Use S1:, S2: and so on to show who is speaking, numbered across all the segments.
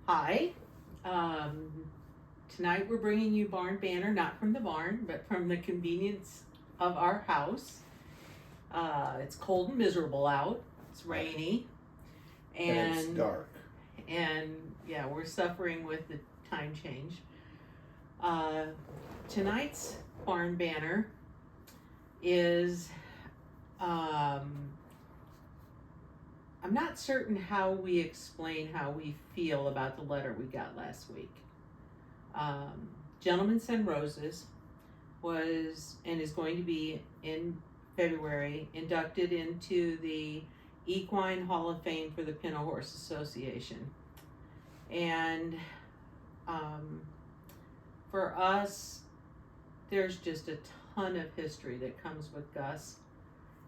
S1: Hi. Um, Tonight we're bringing you Barn Banner, not from the barn, but from the convenience of our house. It's cold and miserable out. It's rainy,
S2: And it's
S1: and
S2: dark.
S1: and yeah, we're suffering with the time change. Uh, Tonight's Barn Banner is um, I'm not certain how we explain how we feel about the letter we got last week. Um, Gentlemen Send Roses was and is going to be in February inducted into the Equine Hall of Fame for the Pinto Horse Association. And um, for us, there's just a ton of history that comes with Gus.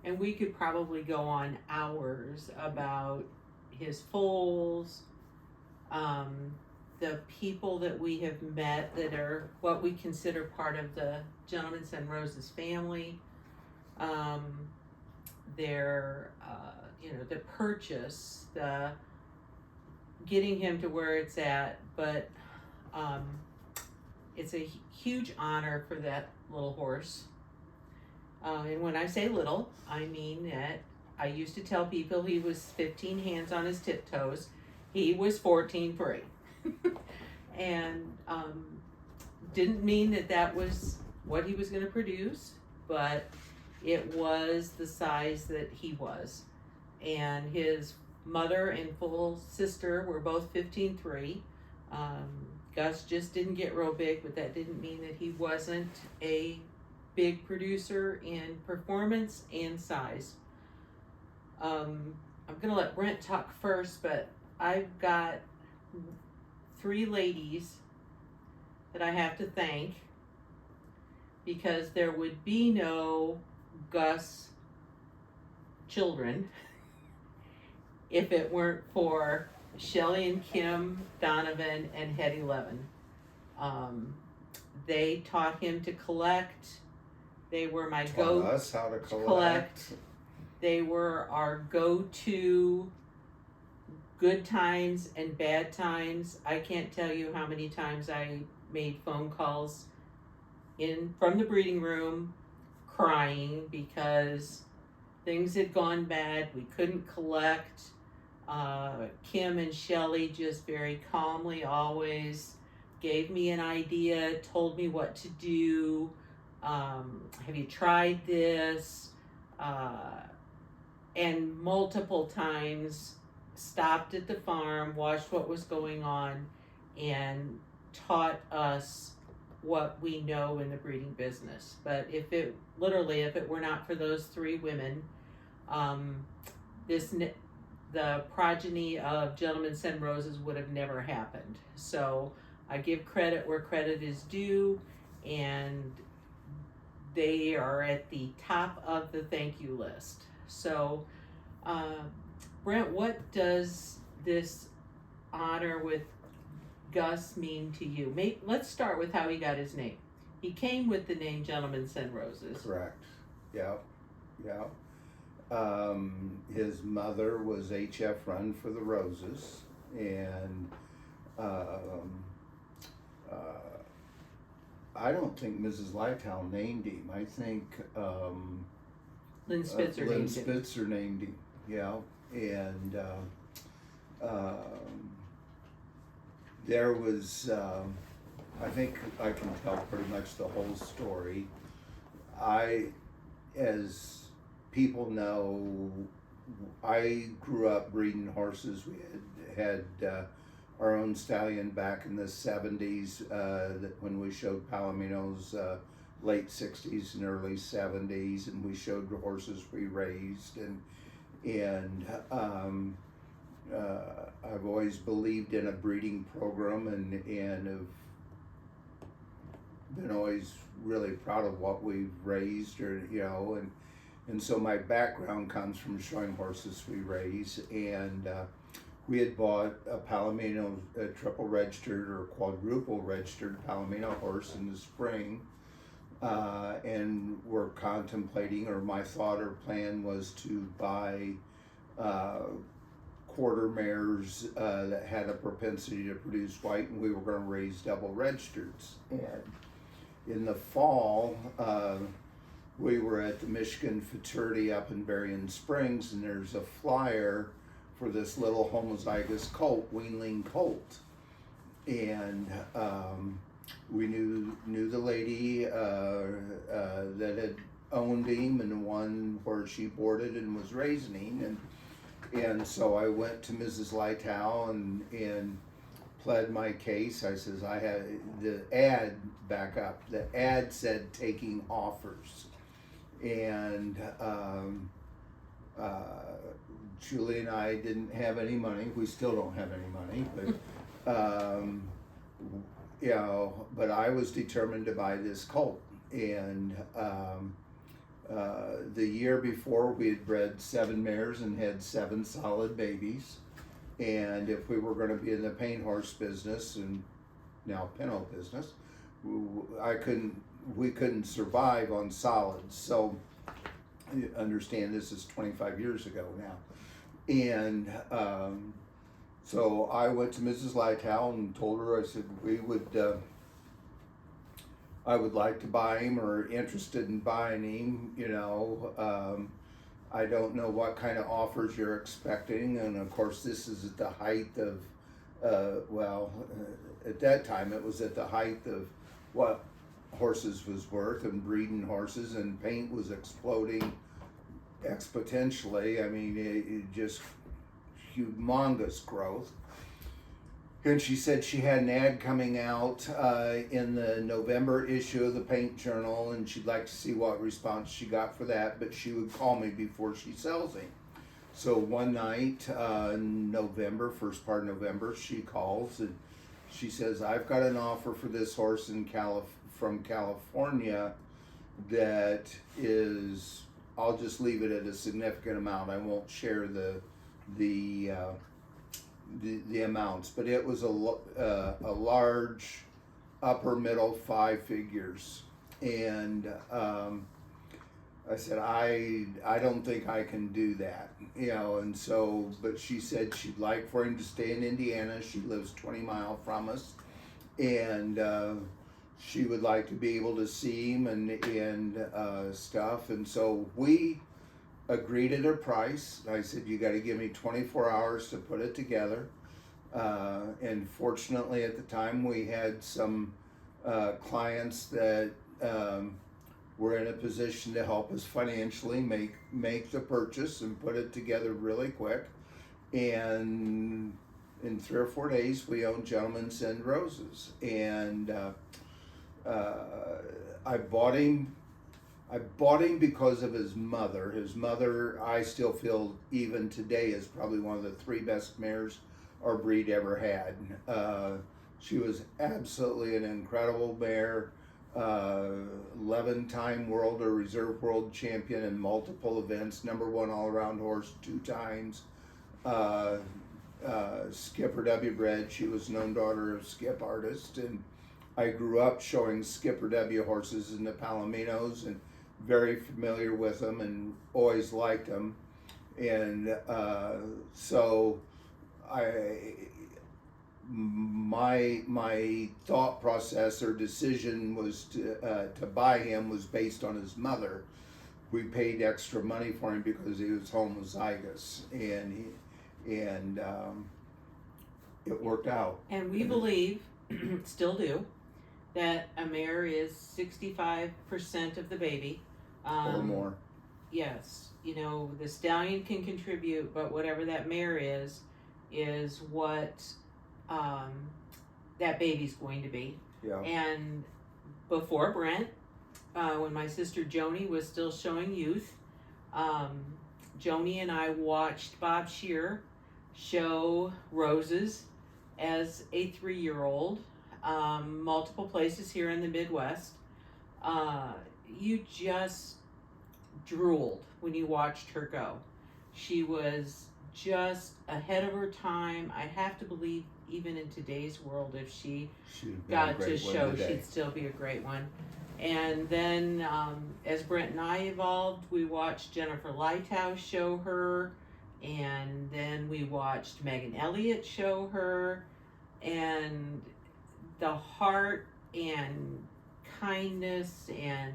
S1: And we could probably go on hours about his foals, um, the people that we have met that are what we consider part of the Gentlemen Send Roses family, their, the purchase, the getting him to where it's at, but it's a huge honor for that little horse. And when I say little, I mean that I used to tell people he was 15 hands on his tiptoes. He was 14 free. And didn't mean that was what he was going to produce, but it was the size that he was. And his mother and full sister were both 15.3. Gus just didn't get real big, but that didn't mean that he wasn't a big producer in performance and size. I'm going to let Brent talk first, but I've got 3 ladies that I have to thank because there would be no Gus children if it weren't for Shelly and Kim Donovan and Hetty Levin. They taught him to collect. They were my
S2: Taught us how to collect.
S1: They were our go-to good times and bad times. I can't tell you how many times I made phone calls from the breeding room crying because things had gone bad. We couldn't collect. Kim and Shelly just very calmly always gave me an idea, told me what to do. Have you tried this? And multiple times stopped at the farm, watched what was going on, and taught us what we know in the breeding business. But if it were not for those 3 women, the progeny of Gentlemen Send Roses would have never happened. So I give credit where credit is due, and they are at the top of the thank you list. So, Brent, what does this honor with Gus mean to you? Let's start with how he got his name. He came with the name Gentlemen Send Roses.
S2: Correct. Yeah. His mother was H.F. Run for the Roses, and I don't think Mrs. Lytown named him. I think
S1: Lynn Spitzer
S2: named him. Yeah, and there was, I think I can tell pretty much the whole story. As people know, I grew up breeding horses. We had our own stallion back in the 70s when we showed Palominos, late 60s and early 70s, and we showed the horses we raised, and I've always believed in a breeding program, and have been always really proud of what we've raised, and so my background comes from showing horses we raise, and we had bought a Palomino, a triple registered or quadruple registered Palomino horse in the spring, and we're contemplating, or my thought or plan was to buy quarter mares that had a propensity to produce white, and we were going to raise double registers. And in the fall, we were at the Michigan Futurity up in Berrien Springs, and there's a flyer for this little homozygous colt, weanling colt. And we knew the lady that had owned him, and the one where she boarded and was raising him. And so I went to Mrs. Lightow and pled my case. I says, I had the ad back up. The ad said taking offers. And Julie and I didn't have any money. We still don't have any money, but you know, but I was determined to buy this colt. And the year before, we had bred 7 mares and had 7 solid babies. And if we were going to be in the paint horse business and now Pinto business, we couldn't survive on solids. So you understand, this is 25 years ago now. And so I went to Mrs. Lightow and told her, I said, I would like to buy him, or interested in buying him, you know. I don't know what kind of offers you're expecting. And of course, this is at the height of, at that time it was at the height of what horses was worth, and breeding horses, and paint was exploding exponentially. I mean, it just humongous growth. And she said she had an ad coming out in the November issue of the Paint Journal, and she'd like to see what response she got for that, but she would call me before she sells him. So one night in November, first part of November, she calls and she says, I've got an offer for this horse from California that is, I'll just leave it at a significant amount. I won't share the amounts, but it was a large upper middle 5 figures. And I said, I don't think I can do that, you know. And so, but she said she'd like for him to stay in Indiana. She lives 20 miles from us, and she would like to be able to see him and stuff. And so we agreed at a price. I said, you got to give me 24 hours to put it together. And fortunately at the time we had some clients that were in a position to help us financially make the purchase and put it together really quick. And in 3 or 4 days we owned Gentlemen Send Roses. And I bought him because of his mother. His mother, I still feel even today, is probably one of the 3 best mares our breed ever had. She was absolutely an incredible mare, 11-time world or reserve world champion in multiple events, #1 all-around horse 2 times. Skipper W bred. She was known daughter of Skip Artist, and I grew up showing Skipper W horses in the Palominos and very familiar with them and always liked them. And so my thought process or decision was to buy him was based on his mother. We paid extra money for him because he was homozygous, and it worked out.
S1: And we believe, still do, that a mare is 65% of the baby.
S2: Or more.
S1: Yes, you know, the stallion can contribute, but whatever that mare is what that baby's going to be.
S2: Yeah.
S1: And before Brent, when my sister Joni was still showing youth, Joni and I watched Bob Shear show roses as a 3-year-old, multiple places here in the Midwest. You just drooled when you watched her go. She was just ahead of her time. I have to believe even in today's world, if she got to show, she'd still be a great one. And then as Brent and I evolved, we watched Jennifer Lightow show her And then we watched Megan Elliott show her, and the heart and kindness and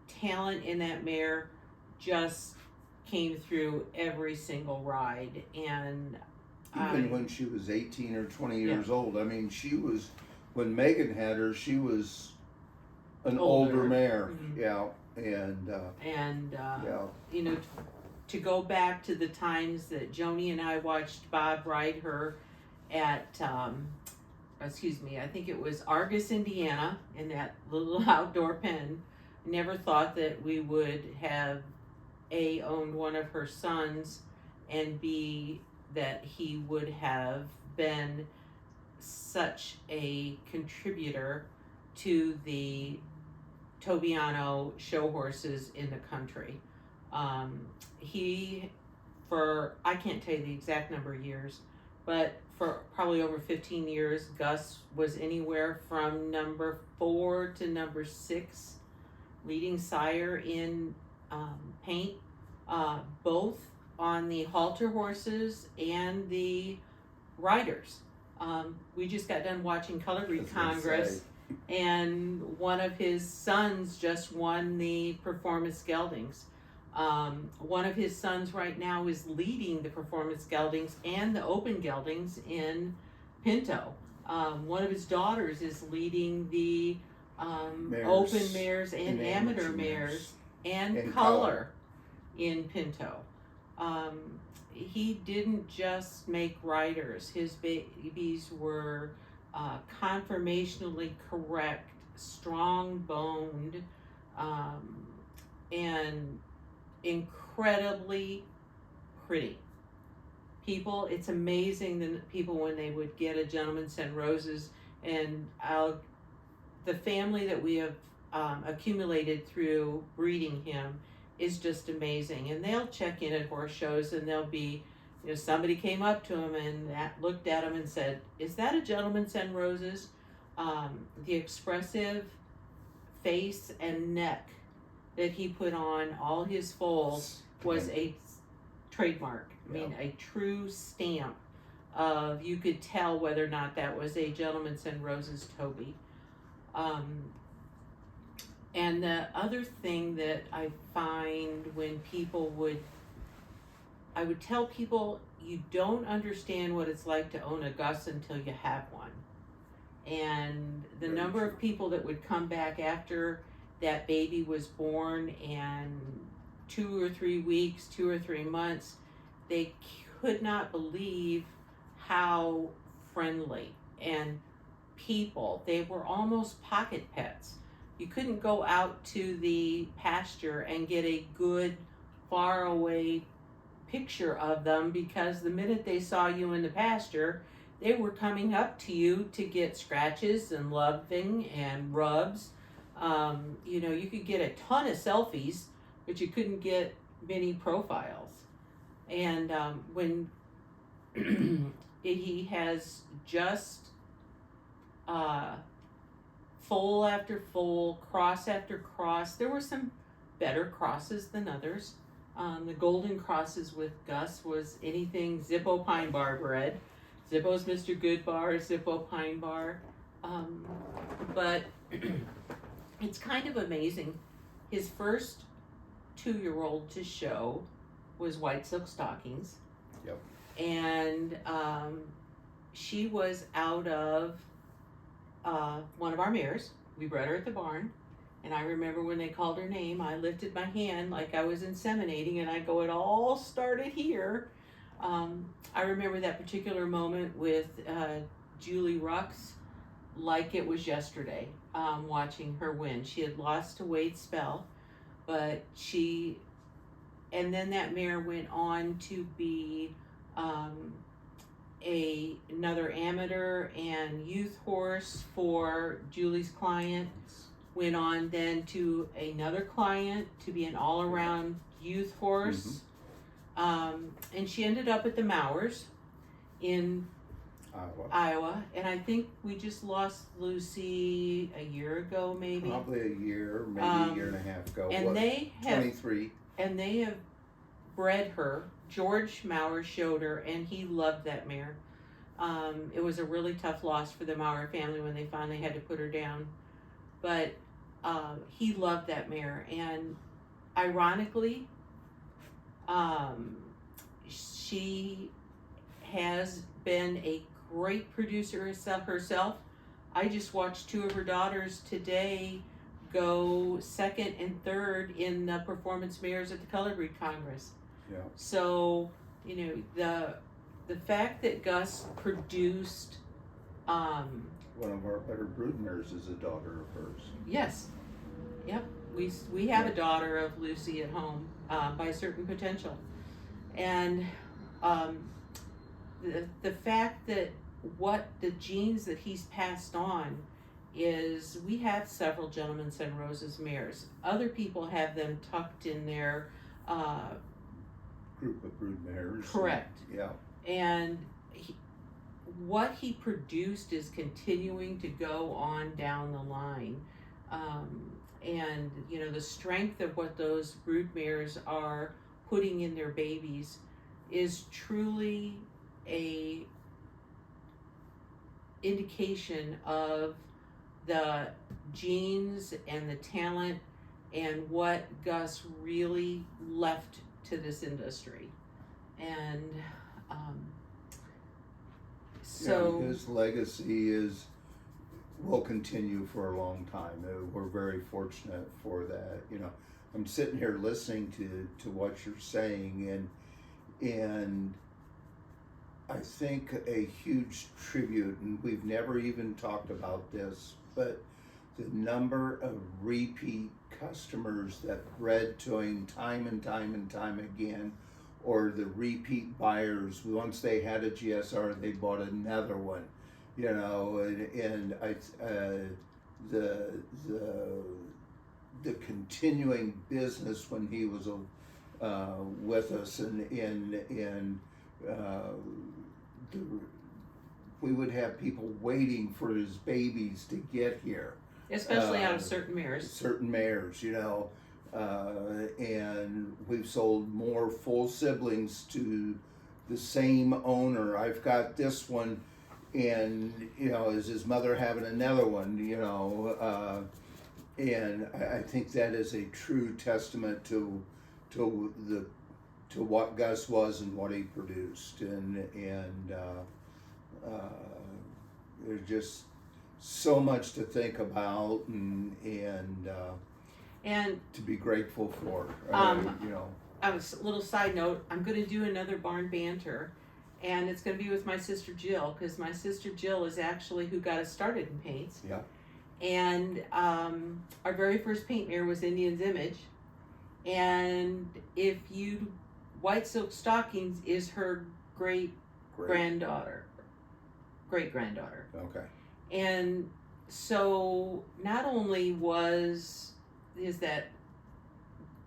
S1: talent in that mare just came through every single ride. And
S2: even when she was 18 or 20 years old, I mean, she was, when Megan had her, she was an older mare.
S1: Mm-hmm.
S2: Yeah. And yeah.
S1: You know, to go back to the times that Joni and I watched Bob ride her at, I think it was Argus, Indiana, in that little outdoor pen. Never thought that we would have A, owned one of her sons, and B, that he would have been such a contributor to the Tobiano show horses in the country. He, for, I can't tell you the exact number of years, but for probably over 15 years, Gus was anywhere from number 4 to number 6 leading sire in paint, both on the halter horses and the riders. We just got done watching Color Breed Congress, and one of his sons just won the performance geldings. One of his sons right now is leading the performance geldings and the open geldings in Pinto. One of his daughters is leading the open mares and amateur mares and color in Pinto. He didn't just make riders. His babies were conformationally correct, strong-boned, and incredibly pretty. People, it's amazing that people, when they would get a Gentleman Send Roses, and the family that we have accumulated through breeding him is just amazing. And they'll check in at horse shows, and they'll be, you know, somebody came up to him and looked at him and said, "Is that a Gentleman Send Roses?" The expressive face and neck that he put on all his foals was a trademark. I mean, a true stamp of, you could tell whether or not that was a Gentleman Send Roses Toby. And the other thing that I find when people I would tell people, you don't understand what it's like to own a Gus until you have one. And the number of people that would come back after that baby was born, and 2 or 3 weeks, 2 or 3 months, they could not believe how friendly and people, they were almost pocket pets. You couldn't go out to the pasture and get a good far away picture of them, because the minute they saw you in the pasture, they were coming up to you to get scratches and loving and rubs. You know, you could get a ton of selfies, but you couldn't get many profiles. And when he has just foal after foal, cross after cross, there were some better crosses than others. The golden crosses with Gus was anything Zippo Pine Bar bred. Zippo's Mr. Goodbar, Zippo Pine Bar. But it's kind of amazing. His first 2-year-old to show was White Silk Stockings.
S2: Yep.
S1: And she was out of one of our mares. We bred her at the barn. And I remember when they called her name, I lifted my hand like I was inseminating, and I go, it all started here. I remember that particular moment with Julie Rux like it was yesterday, watching her win. She had lost to Wade Spell, but and then that mare went on to be another amateur and youth horse for Julie's client. Went on then to another client to be an all-around youth horse. And she ended up at the Mowers in Iowa. And I think we just lost Lucy a year ago, maybe.
S2: Probably a year, maybe a year and a half ago.
S1: And they have
S2: 23.
S1: And they have bred her. George Maurer showed her, and he loved that mare. It was a really tough loss for the Maurer family when they finally had to put her down. But he loved that mare. And ironically, she has been a great producer herself. I just watched two of her daughters today go second and third in the performance mares at the Colored Breed Congress.
S2: Yeah.
S1: So, you know, the fact that Gus produced
S2: one of our better broodmares is a daughter of hers.
S1: Yes. Yep. We have a daughter of Lucy at home by Certain Potential. And the fact that what the genes that he's passed on is, we have several Gentleman Send Roses mares. Other people have them tucked in their
S2: Group of broodmares.
S1: Correct.
S2: Yeah.
S1: And what he produced is continuing to go on down the line. And, you know, the strength of what those brood mares are putting in their babies is truly a indication of the genes and the talent and what Gus really left to this industry. And so
S2: yeah, his legacy will continue for a long time. We're very fortunate for that. You know, I'm sitting here listening to what you're saying, and I think a huge tribute, and we've never even talked about this, but the number of repeat customers that bred to him time and time and time again, or the repeat buyers, once they had a GSR, they bought another one, you know, and the continuing business when he was with us, and we would have people waiting for his babies to get here.
S1: especially out of certain mares.
S2: Certain mares, you know, and we've sold more full siblings to the same owner. I've got this one, and, you know, is his mother having another one, you know, and I think that is a true testament to what Gus was and what he produced, and there's just so much to think about and to be grateful for. You know,
S1: A little side note, I'm going to do another barn banter, and it's going to be with my sister Jill, because my sister Jill is actually who got us started in paints.
S2: Yeah.
S1: And our very first paint mare was Indian's Image, and White Silk Stockings is her great granddaughter.
S2: Okay.
S1: And so not only is that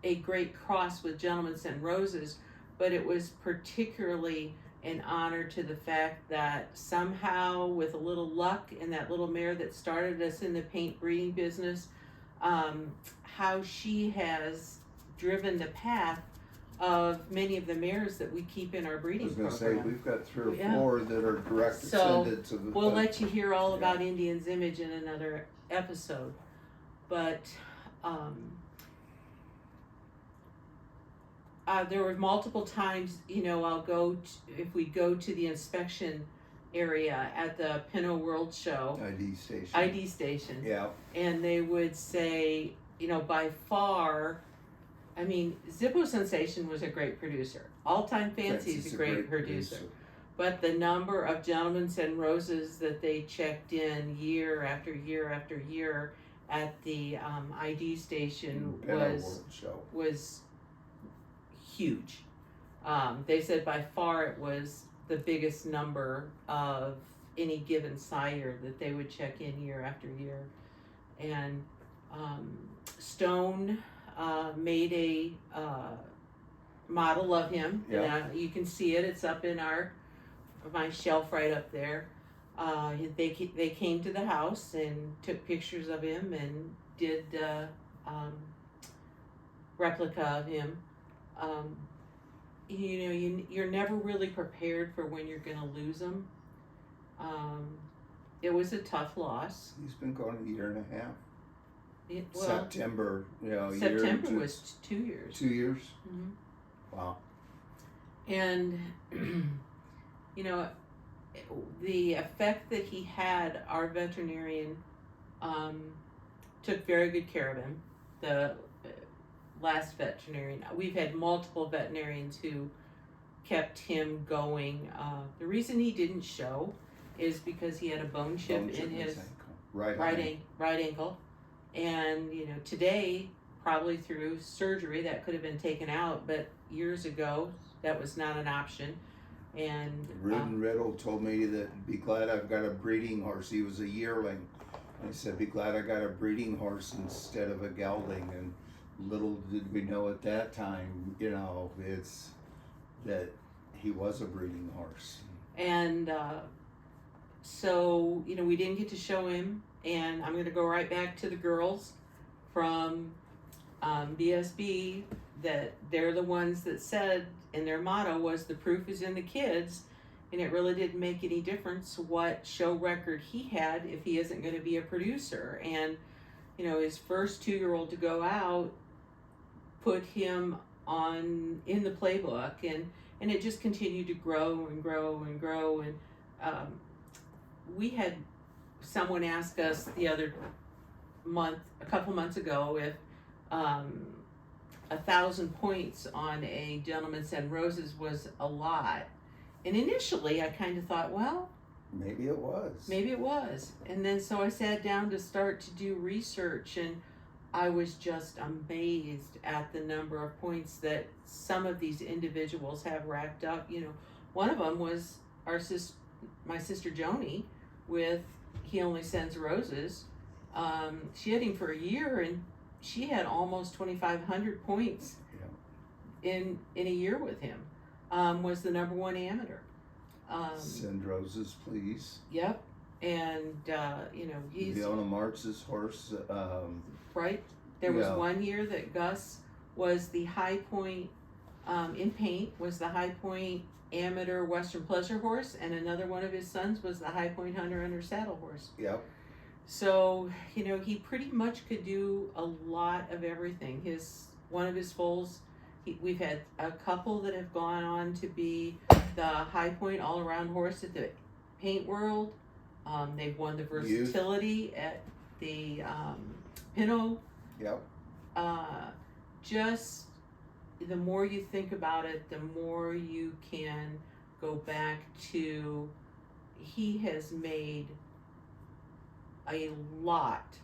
S1: a great cross with Gentleman Send Roses, but it was particularly an honor to the fact that somehow, with a little luck and that little mare that started us in the paint breeding business, how she has driven the path of many of the mares that we keep in our breeding program.
S2: I was going to say, we've got 3 or 4 that are direct descendants of the...
S1: We'll let you hear all about Indian's Image in another episode. But there were multiple times, you know, if we go to the inspection area at the Pinto World Show. ID station.
S2: Yeah.
S1: And they would say, you know, by far... I mean, Zippo Sensation was a great producer. All Time Fancy is a great producer. But the number of Gentlemen Send Roses that they checked in year after year after year at the ID station was huge. They said by far it was the biggest number of any given sire that they would check in year after year. And Stone made a model of him.
S2: Yeah.
S1: And, you can see it. It's up in my shelf right up there. They came to the house and took pictures of him and did replica of him. you're never really prepared for when you're going to lose them. It was a tough loss.
S2: He's been gone a year and a half.
S1: Well,
S2: September,
S1: September was 2 years.
S2: 2 years?
S1: Mm-hmm.
S2: Wow.
S1: And, the effect that he had, our veterinarian took very good care of him. The last veterinarian, we've had multiple veterinarians who kept him going. The reason he didn't show is because he had a bone chip in his right ankle. And, today, probably through surgery, that could have been taken out, but years ago, that was not an option. And
S2: Riddle told me that be glad I've got a breeding horse. He was a yearling. I said, be glad I got a breeding horse instead of a gelding. And little did we know at that time, it's that he was a breeding horse.
S1: And so, we didn't get to show him. And I'm going to go right back to the girls from BSB, that they're the ones that said, and their motto was, the proof is in the kids. And it really didn't make any difference what show record he had if he isn't going to be a producer. And, his first 2-year-old to go out put him in the playbook, and it just continued to grow and grow and grow. And we had someone ask us a couple months ago, if 1,000 points on a Gentleman Send Roses was a lot. And initially I kind of thought, well,
S2: maybe it was. And
S1: then so I sat down to start to do research, and I was just amazed at the number of points that some of these individuals have racked up. One of them was my sister Joni with He Only Sends Roses. She had him for a year, and she had almost 2,500 points in a year with him. Was the number 1 amateur.
S2: Send Roses, please.
S1: Yep. And he's
S2: Fiona Martz's horse.
S1: Right. There was 1 year that Gus was the high point in paint, was the high point amateur Western Pleasure horse, and another one of his sons was the High Point Hunter under saddle horse.
S2: Yep.
S1: So, he pretty much could do a lot of everything. One of his foals, we've had a couple that have gone on to be the High Point all-around horse at the Paint World. They've won the versatility at the Pinto.
S2: Yep.
S1: Just the more you think about it, the more you can go back to, he has made a lot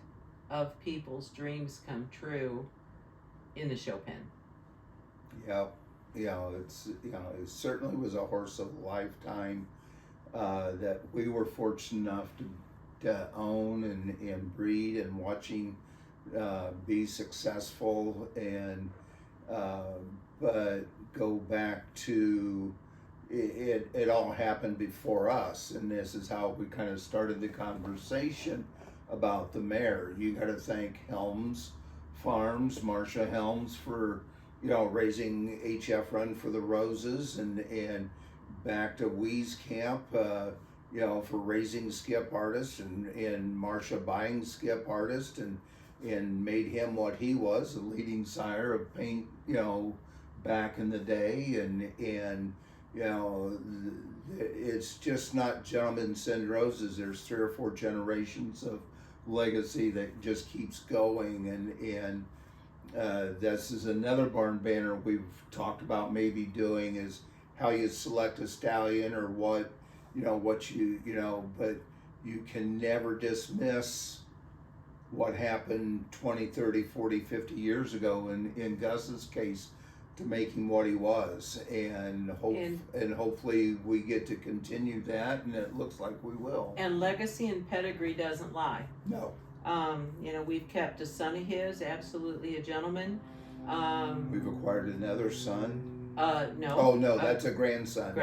S1: of people's dreams come true in the show pen.
S2: Yep. It certainly was a horse of a lifetime that we were fortunate enough to own and breed, and watching be successful. And but go back to it all happened before us, and this is how we kind of started the conversation about the mare. You got to thank Helms Farms, Marcia Helms, for raising HF Run for the Roses, and back to Wieskamp, for raising Skip Artist, and Marcia buying Skip Artist, and made him what he was, a leading sire of paint, back in the day. And it's just not Gentlemen Send Roses. There's 3 or 4 generations of legacy that just keeps going. And this is another barn banner we've talked about maybe doing, is how you select a stallion, or what but you can never dismiss what happened 20, 30, 40, 50 years ago in Gus's case to make him what he was. And hopefully we get to continue that, and it looks like we will.
S1: And legacy and pedigree doesn't lie.
S2: No.
S1: We've kept a son of his, absolutely a gentleman.
S2: We've acquired another son.
S1: No.
S2: Oh, no, that's a grandson.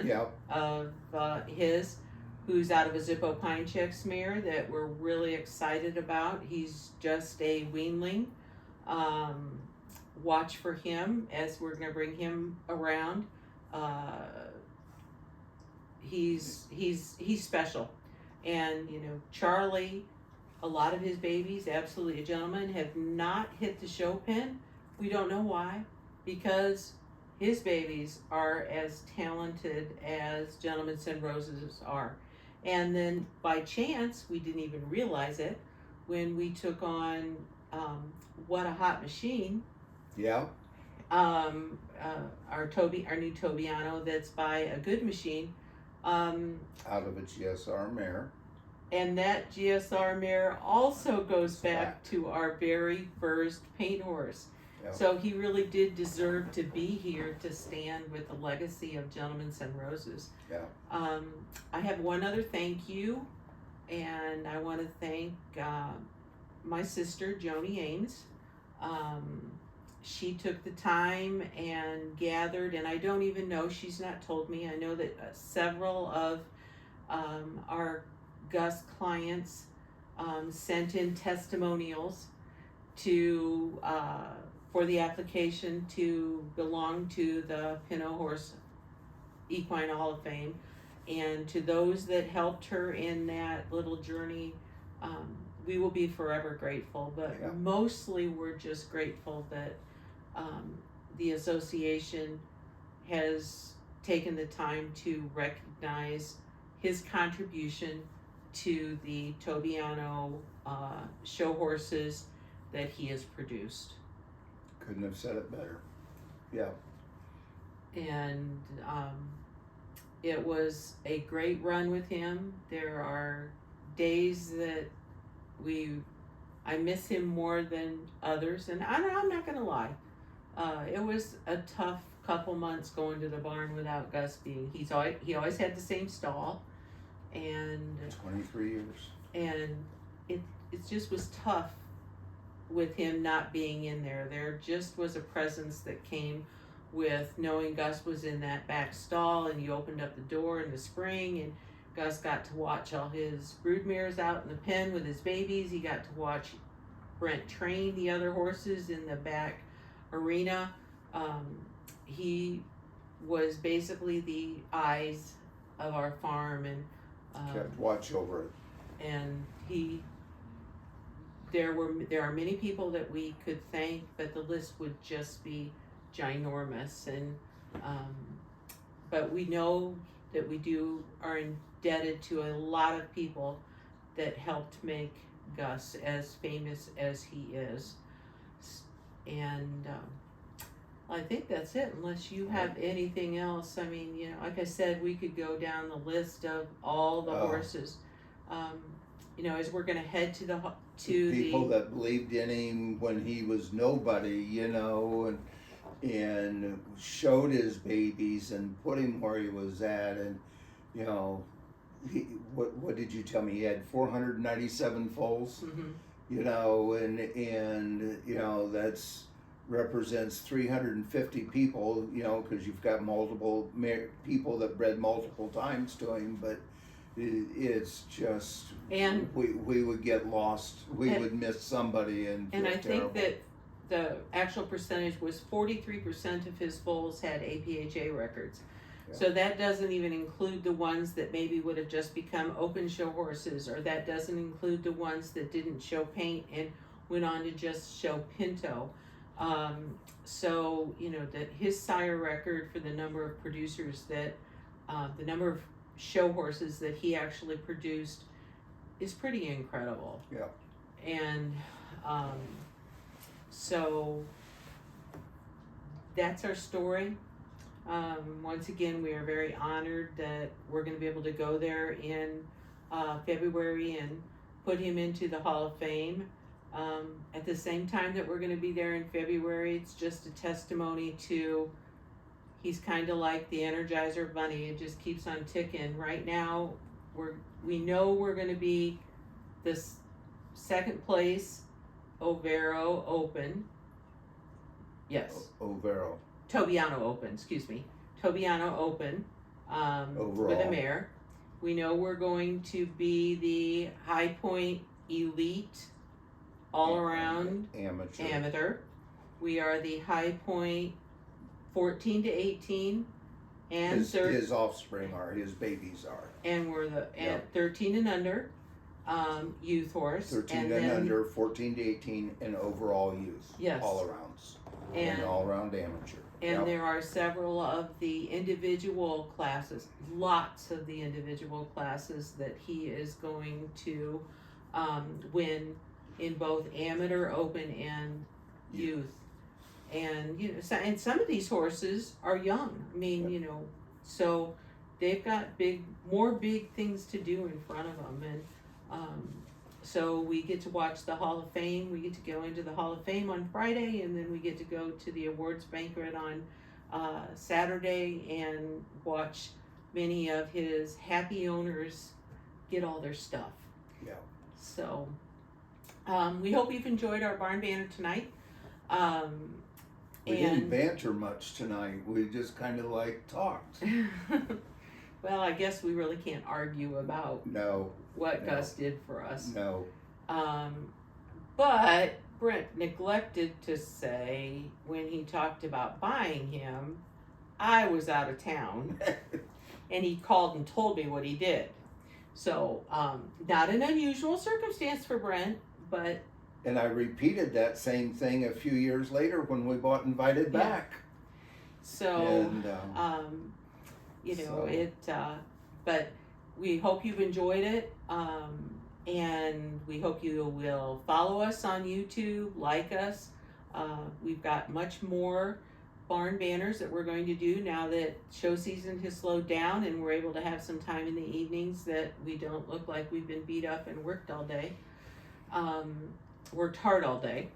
S1: Yep. Of his, who's out of a Zippo Pine Check mare that we're really excited about. He's just a weanling. watch for him as we're going to bring him around. He's special, and Charlie, a lot of his babies, absolutely a gentleman, have not hit the show pen. We don't know why, because his babies are as talented as Gentlemen Send Roses are. And then by chance, we didn't even realize it when we took on What a Hot Machine.
S2: Yeah.
S1: Our new Tobiano that's by a good machine.
S2: Out of a GSR mare.
S1: And that GSR mare also goes back to our very first paint horse.
S2: Yep.
S1: So he really did deserve to be here to stand with the legacy of Gentlemen Send Roses.
S2: Yeah.
S1: I have one other thank you, and I want to thank my sister, Joni Ames. She took the time and gathered, and I don't even know, she's not told me. I know that several of our Gus clients sent in testimonials to for the application to belong to the Pinto Horse Equine Hall of Fame, and to those that helped her in that little journey, we will be forever grateful. But mostly we're just grateful that the association has taken the time to recognize his contribution to the Tobiano show horses that he has produced.
S2: Couldn't have said it better. Yeah.
S1: And it was a great run with him. There are days that I miss him more than others, and I'm not gonna lie. It was a tough couple months going to the barn without Gus being. He always had the same stall, and
S2: 23 years.
S1: And it just was tough with him not being in there. There just was a presence that came with knowing Gus was in that back stall, and you opened up the door in the spring, and Gus got to watch all his brood mares out in the pen with his babies. He got to watch Brent train the other horses in the back arena. He was basically the eyes of our farm, and
S2: kept watch over it.
S1: And there are many people that we could thank, but the list would just be ginormous. And but we know that are indebted to a lot of people that helped make Gus as famous as he is. And I think that's it, unless you have anything else. I mean, like I said, we could go down the list of all the horses. As we're going to head to the
S2: people that believed in him when he was nobody, and showed his babies and put him where he was at, and what did you tell me? He had 497 foals.
S1: Mm-hmm.
S2: and that's represents 350 people, because you've got multiple people that bred multiple times to him, but it's just,
S1: and
S2: we would get lost. We would miss somebody, and
S1: I think that the actual percentage was 43% of his foals had APHA records. Yeah. So that doesn't even include the ones that maybe would have just become open show horses, or that doesn't include the ones that didn't show paint and went on to just show Pinto. So that his sire record for the number of producers that the number of show horses that he actually produced is pretty incredible.
S2: Yeah.
S1: And so that's our story. Once again, we are very honored that we're going to be able to go there in February and put him into the Hall of Fame. At the same time that we're going to be there in February, it's just a testimony to, he's kind of like the Energizer Bunny. It just keeps on ticking. Right now, we know we're going to be this second place Overo Open. Yes.
S2: Overo.
S1: Tobiano Open, excuse me. Tobiano Open with a mare. We know we're going to be the High Point Elite all around amateur. We are the High Point 14 to 18 and
S2: His offspring are, his babies are.
S1: and we're the
S2: Yep.
S1: 13 and under youth horse.
S2: 13 and under, 14 to 18, and overall youth.
S1: Yes.
S2: All arounds.
S1: And
S2: all around amateur.
S1: And
S2: Yep.
S1: there are several of the individual classes, lots of the individual classes that he is going to win in both amateur, open, and youth. And and some of these horses are young. I mean,
S2: Yep.
S1: so they've got more big things to do in front of them, and so we get to watch the Hall of Fame. We get to go into the Hall of Fame on Friday, and then we get to go to the awards banquet on Saturday and watch many of his happy owners get all their stuff.
S2: Yeah.
S1: So we hope you've enjoyed our barn banner tonight.
S2: We didn't banter much tonight. We just kind of talked.
S1: Well, I guess we really can't argue about what Gus did for us.
S2: No.
S1: But Brent neglected to say when he talked about buying him, I was out of town and he called and told me what he did. So, not an unusual circumstance for Brent, but.
S2: And I repeated that same thing a few years later when we bought Invited back.
S1: So, but we hope you've enjoyed it. And we hope you will follow us on YouTube, like us. We've got much more barn banners that we're going to do now that show season has slowed down and we're able to have some time in the evenings that we don't look like we've been beat up and worked all day. Worked hard all day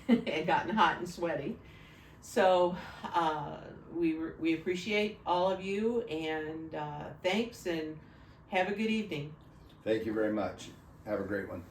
S1: and gotten hot and sweaty. So we appreciate all of you, and thanks, and have a good evening.
S2: Thank you very much. Have a great one.